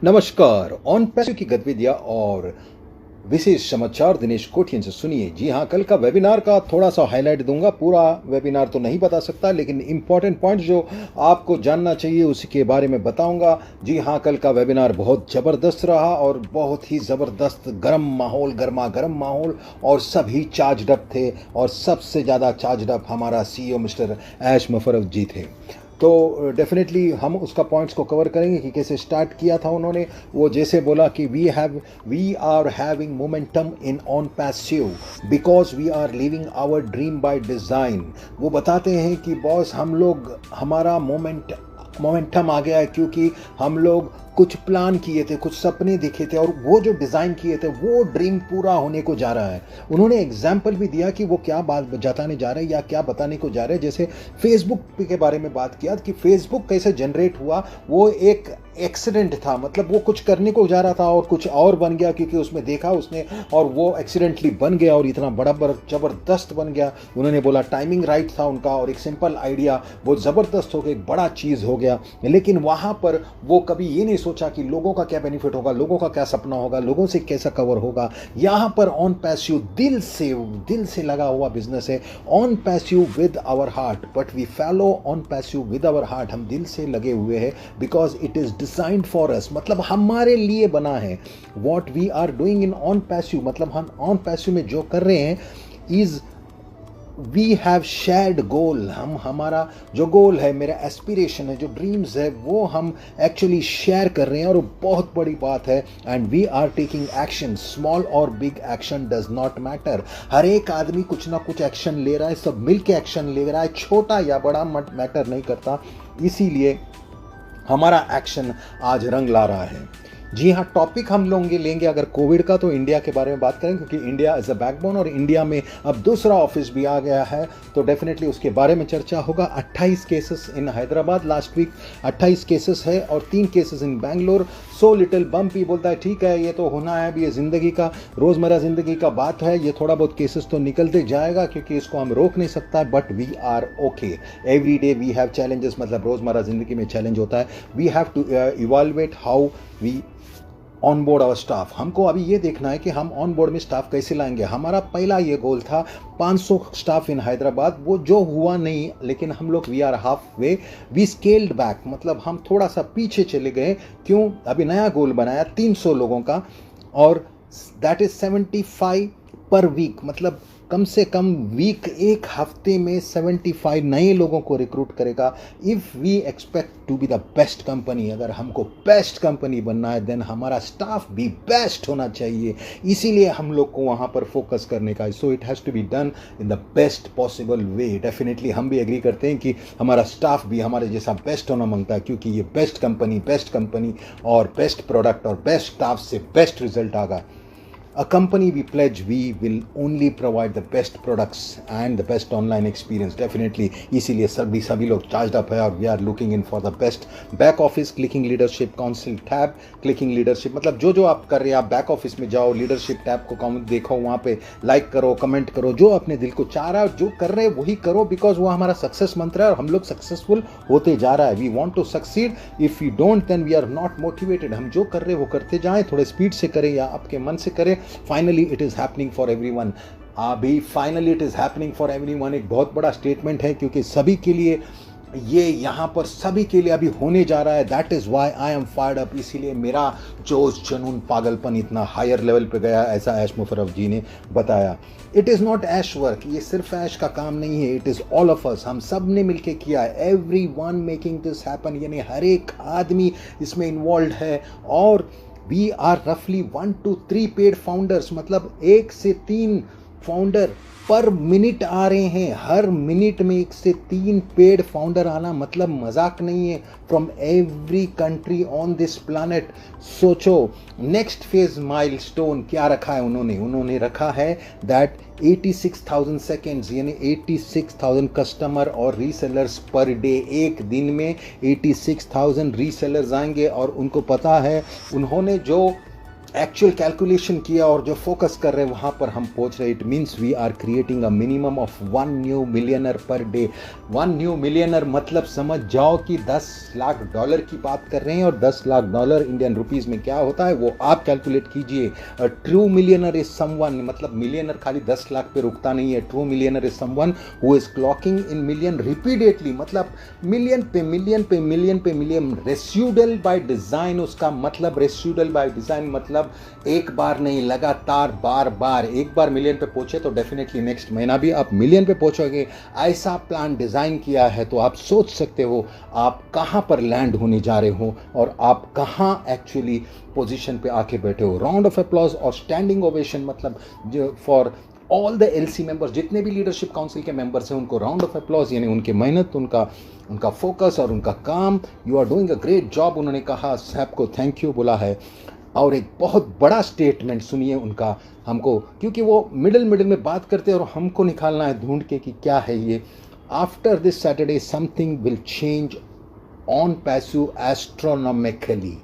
नमस्कार। ऑन पैसे की गतिविधियां और विशेष समाचार दिनेश कोठियन से सुनिए। जी हाँ, कल का वेबिनार का थोड़ा सा हाईलाइट दूंगा। पूरा वेबिनार तो नहीं बता सकता, लेकिन इंपॉर्टेंट पॉइंट जो आपको जानना चाहिए उसी के बारे में बताऊंगा। जी हाँ, कल का वेबिनार बहुत ज़बरदस्त रहा और बहुत ही ज़बरदस्त गर्म माहौल, गर्मा गर्म माहौल, और सभी चार्ज अप थे। और सबसे ज़्यादा चार्ज अप हमारा CEO मिस्टर ऐश मुफर्रफ जी थे। तो डेफिनेटली हम उसका पॉइंट्स को कवर करेंगे कि कैसे स्टार्ट किया था उन्होंने। वो जैसे बोला कि we are having momentum in OnPassive because we are living our dream by design. वो बताते हैं कि बॉस, हम लोग, हमारा मोमेंटम आ गया है क्योंकि हम लोग कुछ प्लान किए थे, कुछ सपने दिखे थे, और वो जो डिज़ाइन किए थे वो ड्रीम पूरा होने को जा रहा है। उन्होंने एग्जाम्पल भी दिया कि वो क्या बात जताने जा रहे हैं या क्या बताने को जा रहे हैं। जैसे फेसबुक के बारे में बात किया कि फेसबुक कैसे जनरेट हुआ। वो एक एक्सीडेंट था, मतलब वो कुछ करने को जा रहा था और कुछ और बन गया, क्योंकि उसमें देखा उसने और वो एक्सीडेंटली बन गया और इतना बड़ा ज़बरदस्त बन गया। उन्होंने बोला टाइमिंग राइट था उनका, और एक सिंपल आइडिया वो ज़बरदस्त हो गया, एक बड़ा चीज़ हो गया। लेकिन वहाँ पर वो कभी ये नहीं सोचा कि लोगों का क्या बेनिफिट होगा, लोगों का क्या सपना होगा, लोगों से कैसा कवर होगा। यहाँ पर ऑन पैसिव दिल से लगा हुआ बिजनेस है। OnPassive with our heart, but we follow OnPassive with our heart. हम दिल से लगे हुए हैं because it is designed for us, मतलब हमारे लिए बना है। What we are doing in OnPassive, मतलब हम ऑन पैसिव में जो कर रहे हैं is we have shared goal. हम, हमारा जो गोल है, मेरा एस्पिरेशन है, जो ड्रीम्स है, वो हम एक्चुअली शेयर कर रहे हैं, और वो बहुत बड़ी बात है। And we are taking action. Small और big action does not matter. हर एक आदमी कुछ ना कुछ एक्शन ले रहा है, सब मिल के एक्शन ले रहा है, छोटा या बड़ा मैटर नहीं करता। इसीलिए हमारा एक्शन आज रंग ला रहा है। जी हाँ, टॉपिक हम लेंगे अगर कोविड का, तो इंडिया के बारे में बात करें, क्योंकि इंडिया इज़ अ बैकबोन और इंडिया में अब दूसरा ऑफिस भी आ गया है, तो डेफिनेटली उसके बारे में चर्चा होगा। 28 cases in Hyderabad last week, 28 cases है और 3 cases in Bangalore. So little bumpy, बोलता है ठीक है, ये तो होना है, अभी ये ज़िंदगी का, रोज़मर्रा ज़िंदगी का बात है। ये थोड़ा बहुत केसेस तो निकलते जाएगा, क्योंकि इसको हम रोक नहीं सकता, but we are okay. Every day we have challenges, मतलब रोज़मर्रा ज़िंदगी में चैलेंज होता है। We have to evaluate how we onboard our staff. हमको अभी ये देखना है कि हम ऑन बोर्ड में स्टाफ कैसे लाएंगे। हमारा पहला ये गोल था 500 स्टाफ इन हैदराबाद, वो जो हुआ नहीं, लेकिन हम लोग we are halfway, we scaled back, मतलब हम थोड़ा सा पीछे चले गए। क्यों? अभी नया गोल बनाया 300 लोगों का, और दैट इज 75 पर वीक, मतलब कम से कम वीक, एक हफ्ते में 75 नए लोगों को रिक्रूट करेगा। If we expect to be the best company, अगर हमको बेस्ट कंपनी बनना है, देन हमारा स्टाफ भी बेस्ट होना चाहिए। इसीलिए हम लोग को वहाँ पर फोकस करने का है। So it has to be done in the best possible way. Definitely हम भी एग्री करते हैं कि हमारा स्टाफ भी हमारे जैसा बेस्ट होना मांगता है, क्योंकि ये बेस्ट कंपनी और बेस्ट प्रोडक्ट और बेस्ट स्टाफ से बेस्ट रिजल्ट आगा। A company we pledge we will only provide the best products and the best online experience. Definitely इसीलिए सभी लोग चार्ज अप है, और we are looking in for the best back office clicking leadership council tab clicking leadership, मतलब जो आप कर रहे हैं, आप बैक ऑफिस में जाओ, लीडरशिप टैब को देखो, वहाँ पे लाइक करो, कमेंट करो, जो अपने दिल को चाह रहा है, जो कर रहे हैं वही करो, बिकॉज वो हमारा सक्सेस मंत्र है और हम लोग सक्सेसफुल होते जा रहा है। We want to succeed. If you don't then we are not motivated. हम जो कर रहे हैं वो करते जाएं, थोड़े स्पीड से करें या आपके मन से करें। Finally it is happening for everyone. अभी finally it is happening for everyone एक बहुत बड़ा स्टेटमेंट है, क्योंकि सभी के लिए ये यहाँ पर सभी के लिए अभी होने जा रहा है। That is why I am fired up. इसीलिए मेरा जोश, जुनून, पागलपन इतना हायर लेवल पे गया, ऐसा ऐश मुफर्रफ जी ने बताया। It is not Ash work, ये सिर्फ ऐश का काम नहीं है, it is all of us. हम सब ने मिलकर किया है। Everyone making this happen, यानी हर एक आदमी इसमें इन्वॉल्व है। और वी आर रफली 1 to 3 पेड फाउंडर्स, मतलब 1 से 3 फाउंडर पर मिनट आ रहे हैं। हर मिनट में 1 से 3 पेड फाउंडर आना मतलब मजाक नहीं है, from every country on this planet. सोचो नेक्स्ट फेज माइलस्टोन क्या रखा है उन्होंने रखा है दैट 86,000 सेकेंड्स, यानी 86,000 कस्टमर और रीसेलर्स पर डे। एक दिन में 86,000 रीसेलर्स आएंगे, और उनको पता है, उन्होंने जो एक्चुअल कैलकुलेशन किया और जो फोकस कर रहे हैं वहाँ पर हम पहुँच रहे। It means we are creating a minimum of 1 new millionaire per day. 1 new millionaire मतलब समझ जाओ कि $10 लाख की बात कर रहे हैं, और $10 लाख इंडियन रुपीज़ में क्या होता है वो आप कैलकुलेट कीजिए। ट्रू मिलियनर इज समवन, मतलब मिलियनर खाली 10 लाख पे रुकता नहीं है। True millionaire is someone who is clocking in million repeatedly, मतलब मिलियन पे मिलियन पे मिलियन पे मिलियन। रेसिड्यूअल बाय डिज़ाइन, उसका मतलब रेसिड्यूअल बाय डिज़ाइन मतलब एक बार नहीं, लगातार बार बार। एक बार मिलियन पे पहुंचे तो डेफिनेटली नेक्स्ट महीना भी आप मिलियन पे पहुंचोगे। ऐसा प्लान डिज़ाइन किया है तो आप सोच सकते हो आप कहां पर लैंड होने जा रहे हो और आप कहां एक्चुअली पोजीशन पे आके बैठे हो। राउंड ऑफ अप्लॉज और स्टैंडिंग ओवेशन मतलब जो for all the LC members, जितने भी लीडरशिप काउंसिल के मेंबर्स हैं उनको राउंड ऑफ अप्लॉज, यानी उनकी मेहनत, उनका फोकस और उनका काम। You are doing a great job, उन्होंने कहा, साहब को थैंक यू बोला है। और एक बहुत बड़ा स्टेटमेंट सुनिए उनका हमको, क्योंकि वो मिडिल में बात करते हैं और हमको निकालना है ढूंढ के कि क्या है ये। After this Saturday something will change on पैसू एस्ट्रोनॉमिकली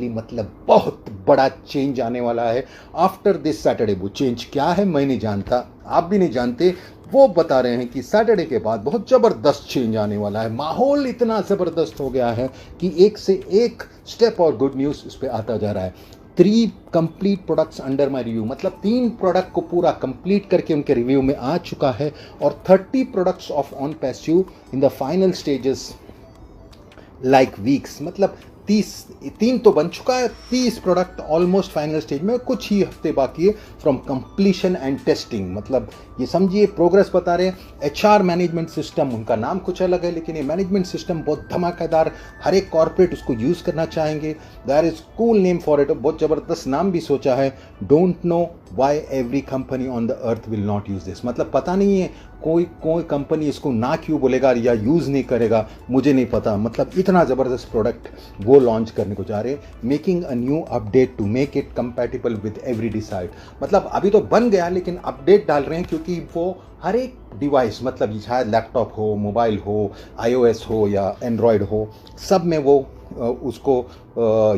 मतलब बहुत बड़ा चेंज आने वाला है आफ्टर दिस सैटरडे। वो चेंज क्या है मैं नहीं जानता, आप भी नहीं जानते। वो बता रहे हैं कि सैटरडे के बाद बहुत ज़बरदस्त चेंज आने वाला है। माहौल इतना ज़बरदस्त हो गया है कि एक से एक स्टेप और गुड न्यूज़ इस पर आता जा रहा है। 3 complete products under my review, मतलब 3 प्रोडक्ट को पूरा कंप्लीट करके उनके रिव्यू में आ चुका है, और 30 products of on passive in the final stages like weeks, मतलब 3 तो बन चुका है, 30 प्रोडक्ट ऑलमोस्ट फाइनल स्टेज में, कुछ ही हफ्ते बाकी है फ्रॉम कंप्लीशन एंड टेस्टिंग। मतलब ये समझिए प्रोग्रेस बता रहे हैं। HR मैनेजमेंट सिस्टम, उनका नाम कुछ अलग है लेकिन ये मैनेजमेंट सिस्टम बहुत धमाकेदार, हर एक कॉर्पोरेट उसको यूज़ करना चाहेंगे। There is cool name for it, बहुत ज़बरदस्त नाम भी सोचा है। Don't know why every company on the earth will not use this, मतलब पता नहीं है कोई कंपनी इसको ना क्यों बोलेगा या यूज़ नहीं करेगा, मुझे नहीं पता। मतलब इतना ज़बरदस्त प्रोडक्ट वो लॉन्च करने को जा रहे हैं। Making a new update to make it compatible with every device, मतलब अभी तो बन गया लेकिन अपडेट डाल रहे हैं क्योंकि वो हर एक डिवाइस, मतलब शायद लैपटॉप हो, मोबाइल हो, iOS हो या एंड्रॉयड हो, सब में वो उसको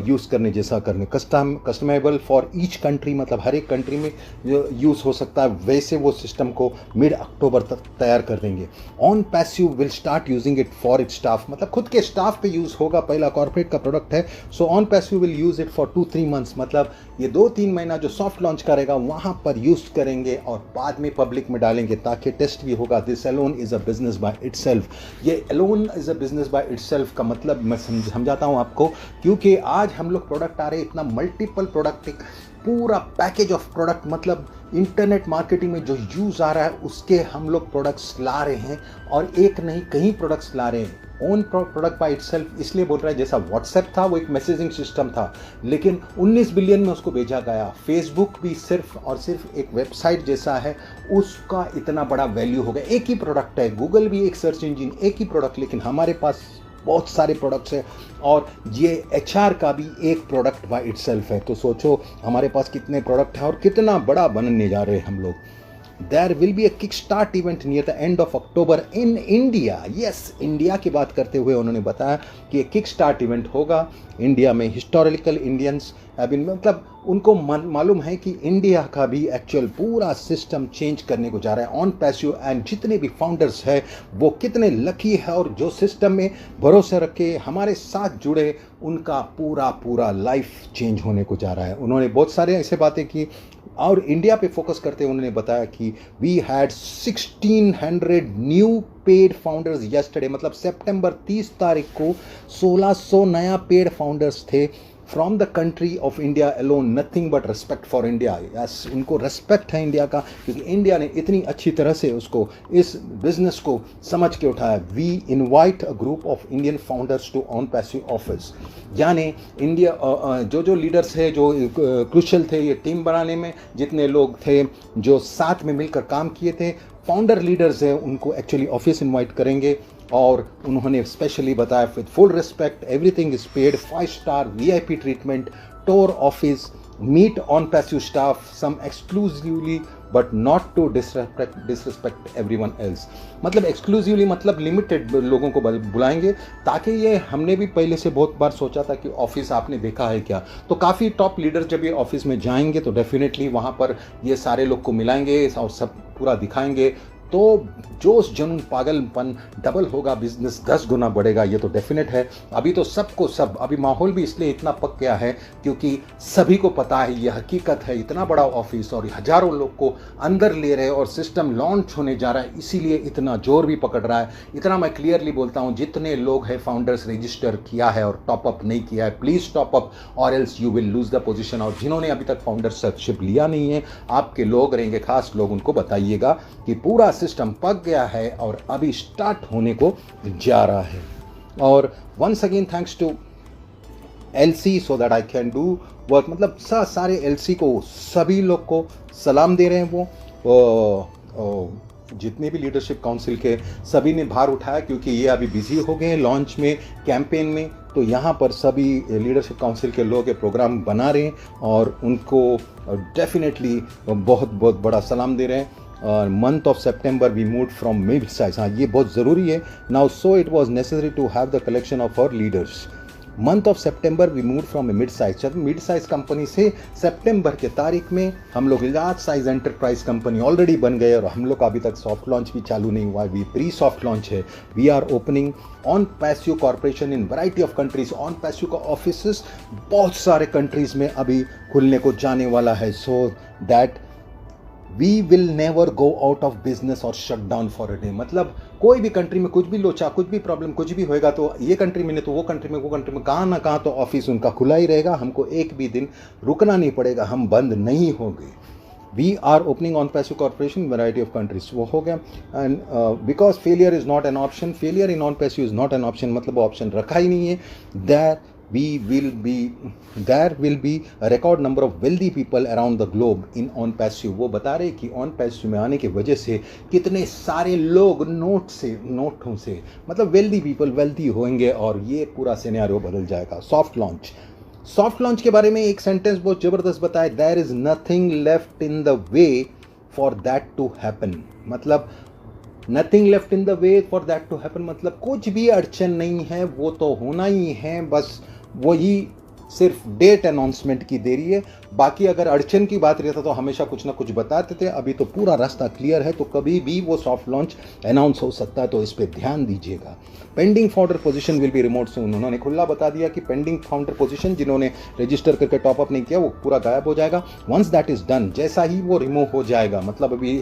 यूज़ करने जैसा करने, कस्टमाइजेबल फॉर ईच कंट्री, मतलब हर एक कंट्री में यूज़ हो सकता है, वैसे वो सिस्टम को मिड अक्टूबर तक तैयार कर देंगे। On passive will start using it for it staff, मतलब खुद के स्टाफ पे यूज़ होगा, पहला कॉर्पोरेट का प्रोडक्ट है। So on passive will use it for 2-3 months, मतलब ये 2-3 महीना जो सॉफ्ट लॉन्च करेगा वहाँ पर यूज़ करेंगे और बाद में पब्लिक में डालेंगे ताकि टेस्ट भी होगा। This alone is a business by itself, ये alone is a business by itself का मतलब मैं समझाता हूँ आपको, क्योंकि आज हम लोग प्रोडक्ट आ रहे हैं इतना मल्टीपल प्रोडक्ट, एक पूरा पैकेज ऑफ प्रोडक्ट, मतलब इंटरनेट मार्केटिंग में जो यूज़ आ रहा है उसके हम लोग प्रोडक्ट्स ला रहे हैं, और एक नहीं कई प्रोडक्ट्स ला रहे हैं। ओन प्रोडक्ट बाय इटसेल्फ इसलिए बोल रहा है, जैसा व्हाट्सएप था वो एक मैसेजिंग सिस्टम था लेकिन 19 बिलियन में उसको भेजा गया। फेसबुक भी सिर्फ और सिर्फ एक वेबसाइट जैसा है, उसका इतना बड़ा वैल्यू हो गया। एक ही प्रोडक्ट है, गूगल भी एक सर्च इंजिन, एक ही प्रोडक्ट, लेकिन हमारे पास बहुत सारे प्रोडक्ट्स हैं और ये HR का भी एक प्रोडक्ट बाय इटसेल्फ है। तो सोचो हमारे पास कितने प्रोडक्ट हैं और कितना बड़ा बनने जा रहे हैं हम लोग। There will be a kickstart event near the end of October in India. Yes, India की बात करते हुए उन्होंने बताया कि एक किक स्टार्ट इवेंट होगा इंडिया में। हिस्टोरिकल इंडियंस मतलब उनको मालूम है कि इंडिया का भी एक्चुअल पूरा सिस्टम चेंज करने को जा रहा है ऑन पैसिव, एंड जितने भी फाउंडर्स हैं वो कितने लकी है और जो सिस्टम में भरोसा रखे हमारे साथ जुड़े, उनका पूरा लाइफ चेंज होने को जा रहा है। उन्होंने बहुत सारे ऐसे बातें की और इंडिया पे फोकस करते हुए उन्होंने बताया कि we had 1600 new paid founders yesterday, मतलब सितंबर 30 तारीख को 1600 नया पेड फाउंडर्स थे from the country of India alone. Nothing but respect for India. Yes, उनको रिस्पेक्ट है इंडिया का, क्योंकि इंडिया ने इतनी अच्छी तरह से उसको इस बिजनेस को समझ के उठाया। We invite a group of Indian founders to OnPassive office, यानी इंडिया जो लीडर्स है जो क्रूशल थे ये टीम बनाने में, जितने लोग थे जो साथ में मिलकर काम किए थे, फाउंडर लीडर्स हैं, उनको एक्चुअली ऑफिस इनवाइट करेंगे। और उन्होंने स्पेशली बताया with full respect everything is paid, 5 star VIP treatment, tour office, meet OnPassive staff, some exclusively but not to disrespect everyone else. मतलब एक्सक्लूसिवली, मतलब लिमिटेड लोगों को बुलाएंगे, ताकि ये हमने भी पहले से बहुत बार सोचा था कि ऑफिस आपने देखा है क्या, तो काफ़ी टॉप लीडर्स जब ये ऑफिस में जाएंगे तो डेफिनेटली वहाँ पर ये सारे लोग को मिलाएंगे और सब पूरा दिखाएंगे, तो जोश जुनून पागलपन डबल होगा, बिजनेस 10 गुना बढ़ेगा, ये तो डेफिनेट है। अभी तो सबको सब, अभी माहौल भी इसलिए इतना पक गया है क्योंकि सभी को पता है ये हकीकत है, इतना बड़ा ऑफिस और हजारों लोग को अंदर ले रहे और सिस्टम लॉन्च होने जा रहा है, इसीलिए इतना जोर भी पकड़ रहा है। इतना मैं क्लियरली बोलता हूँ, जितने लोग हैं फाउंडर्स रजिस्टर किया है और टॉपअप नहीं किया है, प्लीज़ टॉपअप और else you will lose the position. और जिन्होंने अभी तक फाउंडरशिप लिया नहीं है, आपके लोग रहेंगे खास लोग, उनको बताइएगा कि पूरा सिस्टम पक गया है और अभी स्टार्ट होने को जा रहा है। और once again thanks to LC so that I can do work. मतलब सारे एलसी को, सभी लोग को सलाम दे रहे हैं। वो जितने भी लीडरशिप काउंसिल के सभी ने भार उठाया क्योंकि ये अभी बिजी हो गए हैं लॉन्च में, कैंपेन में, तो यहाँ पर सभी लीडरशिप काउंसिल के लोग ये प्रोग्राम बना रहे हैं और उनको डेफिनेटली बहुत बहुत बड़ा सलाम दे रहे हैं। Month of September we move from mid size, हाँ ये बहुत ज़रूरी है now, so it was necessary to have the collection of our leaders. Month of September we move from a mid size, जब मिड साइज कंपनी से सितंबर के तारीख में हम लोग large size enterprise company already बन गए और हम लोग का अभी तक सॉफ्ट लॉन्च भी चालू नहीं हुआ है, वी प्री सॉफ्ट लॉन्च है। We are opening OnPassive corporation in variety of countries. OnPassive का ऑफिस बहुत सारे कंट्रीज में अभी खुलने को जाने वाला है, so that we will never go out of business और shut down for a day. मतलब कोई भी कंट्री में कुछ भी लोचा, कुछ भी प्रॉब्लम, कुछ भी होएगा तो ये कंट्री में नहीं तो वो कंट्री में, वो कंट्री में, कहाँ ना कहाँ तो ऑफिस उनका खुला ही रहेगा, हमको एक भी दिन रुकना नहीं पड़ेगा, हम बंद नहीं होंगे। We are opening OnPassive corporation variety of countries, वो हो गया। And because failure is not an option, failure in OnPassive is not an option, मतलब ऑप्शन रखा ही नहीं है। there will be a record number of wealthy people around the globe in on passive। वो बता रहे कि on passive में आने की वजह से कितने सारे लोग नोटों से मतलब वेल्दी पीपल वेल्दी होंगे और ये पूरा सिनेरियो बदल जाएगा। सॉफ्ट लॉन्च के बारे में एक सेंटेंस बहुत ज़बरदस्त बताया, there is nothing left in the way for that to happen. मतलब nothing left in the way for that to happen, मतलब कुछ भी अड़चन नहीं है, वो तो होना ही है, बस वही सिर्फ डेट अनाउंसमेंट की देरी है। बाकी अगर अड़चन की बात रहता तो हमेशा कुछ ना कुछ बताते थे, अभी तो पूरा रास्ता क्लियर है, तो कभी भी वो सॉफ्ट लॉन्च अनाउंस हो सकता है, तो इस पर ध्यान दीजिएगा। Pending founder position will be remote soon, उन्होंने खुला बता दिया कि पेंडिंग फाउंडर पोजीशन जिन्होंने रजिस्टर करके टॉपअप नहीं किया वो पूरा गायब हो जाएगा। वंस दैट इज डन, जैसा ही वो रिमूव हो जाएगा, मतलब अभी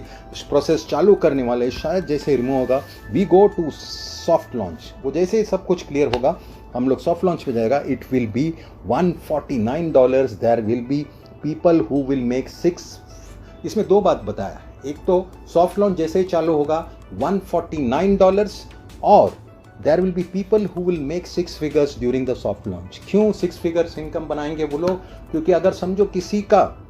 प्रोसेस चालू करने वाले, शायद जैसे रिमूव होगा we go to soft launch. वो जैसे सब कुछ क्लियर होगा हम लोग सॉफ्ट लॉन्च पे जाएगा। It will be $149। There will be people who will make 6, इसमें दो बात बताया, एक तो सॉफ्ट लॉन्च जैसे ही चालू होगा $149 और there will be people who will make 6 figures during the soft launch. क्यों 6 फिगर्स इनकम बनाएंगे वो लोग? क्योंकि अगर समझो किसी का,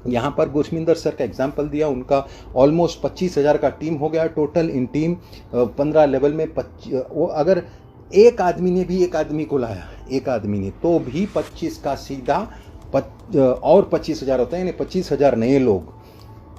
यहाँ पर गुरमिंदर सर का एग्जाम्पल दिया, उनका ऑलमोस्ट 25,000 का टीम हो गया टोटल इन टीम, 15 लेवल में। वो अगर एक आदमी ने भी एक आदमी को लाया, एक आदमी ने, तो भी 25 का सीधा और 25,000 होता है, यानी 25,000 नए लोग।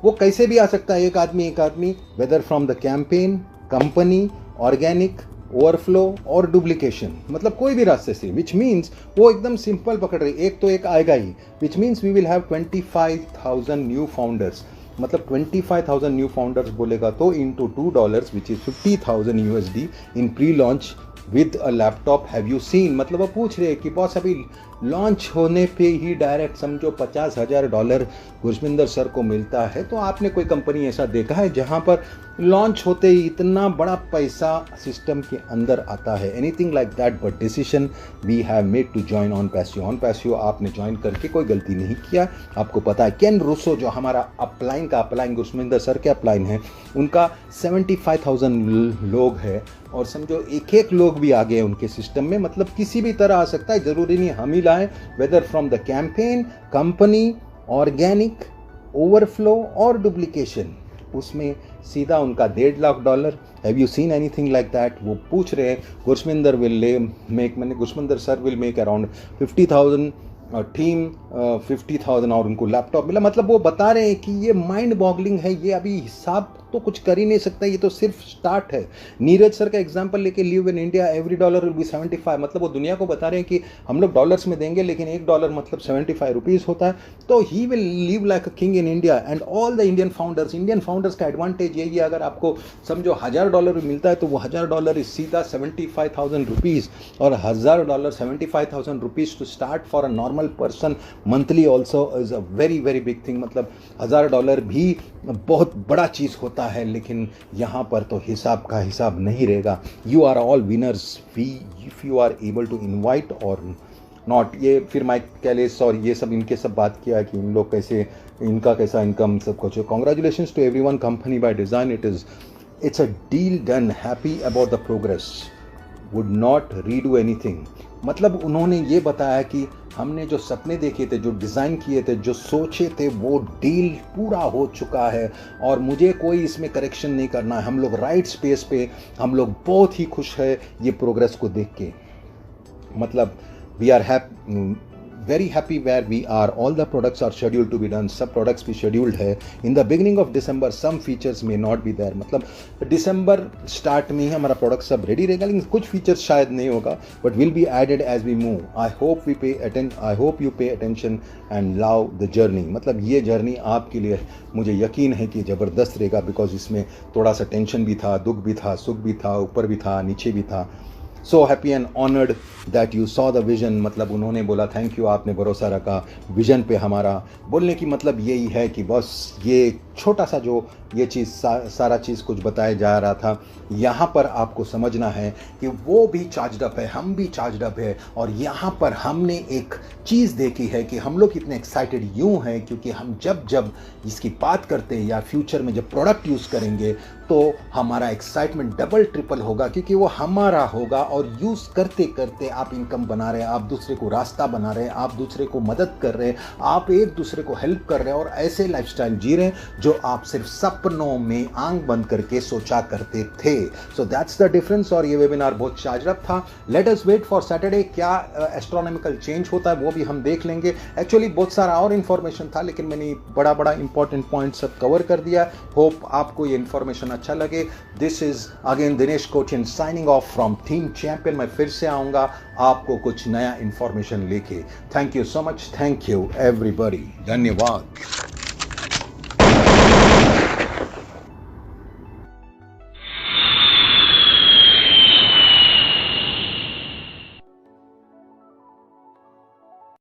वो कैसे भी आ सकता है, एक आदमी, whether from the campaign, company, organic, overflow और डुप्लीकेशन, मतलब कोई भी रास्ते से, विच मीन्स वो एकदम सिंपल पकड़ रही, एक तो एक आएगा ही, which means we will have 25,000 new founders. मतलब 25,000 न्यू फाउंडर्स बोलेगा तो into $2 which is $50,000 in pre launch with a laptop. Have you seen, मतलब वो पूछ रहे हैं कि बॉस अभी लॉन्च होने पे ही डायरेक्ट समझो $50,000 गुरमिंदर सर को मिलता है, तो आपने कोई कंपनी ऐसा देखा है जहां पर लॉन्च होते ही इतना बड़ा पैसा सिस्टम के अंदर आता है? Anything like that, but decision we have made to join OnPassive. OnPassive आपने ज्वाइन करके कोई गलती नहीं किया, आपको पता है। केन रूसो जो हमारा अपलाइन का अपलाइन गुरमिंदर सर के अपलाइन है, उनका 75,000 लोग है और समझो एक एक लोग भी आ गए उनके सिस्टम में, मतलब किसी भी तरह आ सकता है, जरूरी नहीं हम ही लाएं, whether from the campaign, company, organic, overflow और डुप्लीकेशन, उसमें सीधा उनका $1.5 have you seen anything like that? वो पूछ रहे हैं गुरमिंदर विल मेक, मैंने Gurminder sir will make around 50,000 team 50,000 और उनको लैपटॉप मिला। मतलब वो बता रहे हैं कि ये माइंड बॉगलिंग है, ये अभी हिसाब तो कुछ कर ही नहीं सकता, ये तो सिर्फ स्टार्ट है। नीरज सर का एग्जांपल लेके, live in India every dollar will be 75, मतलब वो दुनिया को बता रहे हैं कि हम लोग डॉलर्स में देंगे लेकिन $1 मतलब 75 रुपीज़ होता है। तो he will live like a king in India. And all the Indian founders का एडवांटेज यही है, अगर आपको समझो $1000 मिलता है तो वो $1000 इज सीधा 75,000 रुपीज़, और $1000 75,000 rupees to start for a normal person monthly also is a very very big thing. मतलब $1000 भी बहुत बड़ा चीज़ होता है, लेकिन यहाँ पर तो हिसाब का हिसाब नहीं रहेगा। You are all winners if you are able to invite or not. ये फिर माइक कैलिस और ये सब इनके सब बात किया कि इन लोग कैसे, इनका कैसा इनकम सब कुछ। Congratulations to everyone, company by design, it's a deal done, happy about the progress, would not redo anything. मतलब उन्होंने ये बताया कि हमने जो सपने देखे थे, जो डिज़ाइन किए थे, जो सोचे थे, वो डील पूरा हो चुका है और मुझे कोई इसमें करेक्शन नहीं करना है। हम लोग राइट स्पेस पे, हम लोग बहुत ही खुश है ये प्रोग्रेस को देख के। मतलब we are very happy where we are. All the products are scheduled to be done. सब products भी scheduled है. In the beginning of December some features may not be there. मतलब December start में ही हमारा product सब ready रहेगा, लेकिन कुछ features शायद नहीं होगा, but will be added as we move. I hope you pay attention and love the journey. मतलब ये journey आपके लिए मुझे यकीन है कि ज़बरदस्त रहेगा, because इसमें थोड़ा सा टेंशन भी था, दुख भी था, सुख भी था, ऊपर भी था, नीचे भी था। So happy and honoured that you saw the vision. मतलब उन्होंने बोला थैंक यू, आपने भरोसा रखा विजन पे हमारा। बोलने की मतलब यही है कि बस ये छोटा सा जो ये चीज़ सारा चीज़ कुछ बताया जा रहा था, यहाँ पर आपको समझना है कि वो भी चार्जड अप है, हम भी चार्जड अप है। और यहाँ पर हमने एक चीज़ देखी है कि हम लोग इतने एक्साइटेड यूँ हैं क्योंकि हम जब इसकी बात करते हैं या फ्यूचर में जब प्रोडक्ट यूज़ करेंगे तो हमारा एक्साइटमेंट डबल ट्रिपल होगा, क्योंकि वो हमारा होगा। और यूज़ करते करते आप इनकम बना रहे हैं, आप दूसरे को रास्ता बना रहे हैं, आप दूसरे को मदद कर रहे हैं, आप एक दूसरे को हेल्प कर रहे हैं और ऐसे लाइफस्टाइल जी रहे हैं जो आप सिर्फ सपनों में आंख बंद करके सोचा करते थे। So that's the difference. और ये वेबिनार बहुत चार्ज अप था। Let us wait for Saturday. क्या एस्ट्रोनॉमिकल चेंज होता है वो भी हम देख लेंगे। एक्चुअली बहुत सारा और इन्फॉर्मेशन था, लेकिन मैंने बड़ा इंपॉर्टेंट पॉइंट सब कवर कर दिया। होप आपको ये इन्फॉर्मेशन अच्छा लगे। This is again Dinesh Kotian signing off from team champion. मैं फिर से आऊँगा आपको कुछ नया इन्फॉर्मेशन लेके। Thank you so much. Thank you everybody. धन्यवाद।